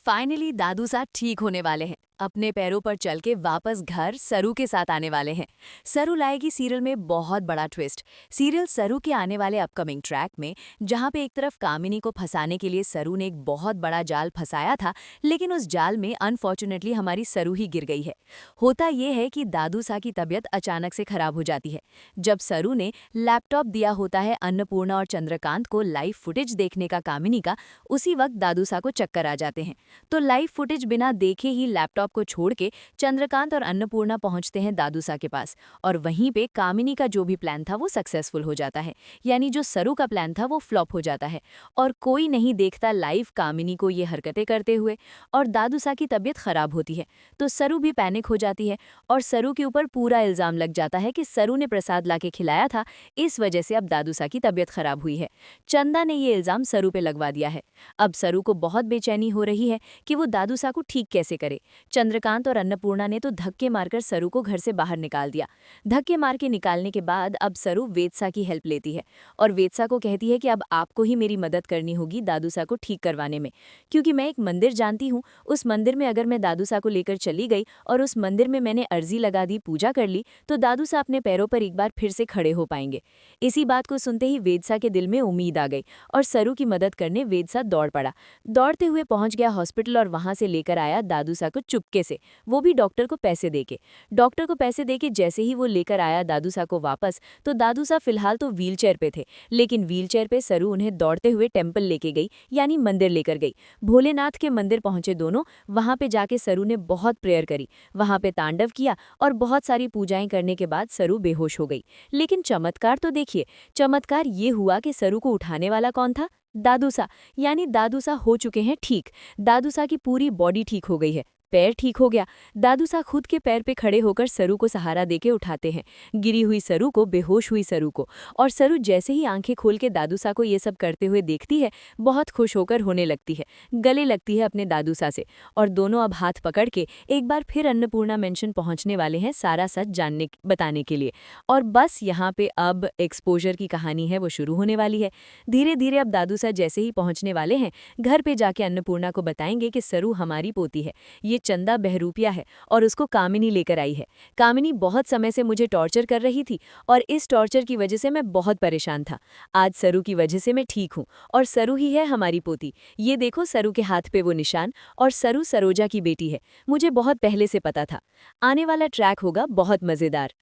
Finally दादू साहब ठीक होने वाले हैं। अपने पैरों पर चल के वापस घर सरू के साथ आने वाले हैं। सरू लाएगी सीरियल में बहुत बड़ा ट्विस्ट। सीरियल सरू के आने वाले अपकमिंग ट्रैक में जहां पे एक तरफ कामिनी को फंसाने के लिए सरू ने एक बहुत बड़ा जाल फंसाया था, लेकिन उस जाल में अनफॉर्चुनेटली हमारी सरू ही गिर गई है। होता ये है कि दादू सा की तबीयत अचानक से खराब हो जाती है। जब सरू ने लैपटॉप दिया होता है अन्नपूर्णा और चंद्रकांत को लाइव फुटेज देखने का कामिनी का, उसी वक्त दादू सा को चक्कर आ जाते हैं। तो लाइव फुटेज बिना देखे ही लैपटॉप को छोड़ के चंद्रकांत और अन्नपूर्णा पहुंचते हैं दादूसा के पास, और वहीं पे कामिनी का जो भी प्लान था वो सक्सेसफुल हो जाता है। यानी जो सरू का प्लान था वो फ्लॉप हो जाता है और कोई नहीं देखता लाइव कामिनी को ये हरकतें करते हुए, और दादूसा की तबीयत खराब होती है। तो सरू भी पैनिक हो जाती है और सरू के ऊपर पूरा इल्जाम लग जाता है कि सरू ने प्रसाद लाके खिलाया था, इस वजह से अब दादूसा की तबीयत खराब हुई है। चंदा ने ये इल्जाम सरू पे लगवा दिया है। अब सरू को बहुत बेचैनी हो रही है कि वो दादूसा को ठीक कैसे करे। चंद्रकांत और अन्नपूर्णा ने तो धक्के मारकर सरू को घर से बाहर निकाल दिया। धक्के मार के निकालने के बाद अब सरू वेदसा की हेल्प लेती है और वेदसा को कहती है कि अब आपको ही मेरी मदद करनी होगी दादूसा को ठीक करवाने में, क्योंकि मैं एक मंदिर जानती हूँ। उस मंदिर में अगर मैं दादूसा को लेकर चली गई और उस मंदिर में मैंने अर्जी लगा दी, पूजा कर ली, तो दादूसा अपने पैरों पर एक बार फिर से खड़े हो पाएंगे। इसी बात को सुनते ही वेदसा के दिल में उम्मीद आ गई और सरू की मदद करने वेदसा दौड़ पड़ा। दौड़ते हुए पहुंच गया हॉस्पिटल और वहां से लेकर आया दादूसा को चुपके से, वो भी डॉक्टर को पैसे देके। डॉक्टर को पैसे देके जैसे ही वो लेकर आया दादूसा को वापस, तो दादूसा फिलहाल तो व्हीलचेयर पे थे, लेकिन व्हीलचेयर पे सरू उन्हें दौड़ते हुए टेम्पल लेके गई, यानी मंदिर लेकर गई। भोलेनाथ के मंदिर पहुंचे दोनों। वहां पे जाके सरू ने बहुत प्रेयर करी, वहां पे तांडव किया और बहुत सारी पूजाएं करने के बाद सरू बेहोश हो गई। लेकिन चमत्कार तो देखिए, चमत्कार ये हुआ कि सरू को उठाने वाला कौन था? दादूसा। यानी दादूसा हो चुके हैं ठीक। दादूसा की पूरी बॉडी ठीक हो गई है, पैर ठीक हो गया। दादूसा खुद के पैर पे खड़े होकर सरू को सहारा देके उठाते हैं, गिरी हुई सरू को, बेहोश हुई सरू को। और सरू जैसे ही आंखें खोल के दादूसा को ये सब करते हुए देखती है, बहुत खुश होकर होने लगती है, गले लगती है अपने दादूसा से। और दोनों अब हाथ पकड़ के एक बार फिर अन्नपूर्णा मेंशन पहुंचने वाले हैं सारा सच जानने बताने के लिए। और बस यहाँ पे अब एक्सपोजर की कहानी है वो शुरू होने वाली है। धीरे धीरे अब दादूसा जैसे ही पहुंचने वाले हैं, घर पे जाके अन्नपूर्णा को बताएंगे कि सरू हमारी पोती है, ये चंदा बहरूपिया है और उसको कामिनी लेकर आई है। कामिनी बहुत समय से मुझे टॉर्चर कर रही थी और इस टॉर्चर की वजह से मैं बहुत परेशान था। आज सरू की वजह से मैं ठीक हूँ और सरू ही है हमारी पोती। ये देखो सरू के हाथ पे वो निशान, और सरू सरोजा की बेटी है। मुझे बहुत पहले से पता था। आने वाला ट्रैक होगा बहुत मजेदार।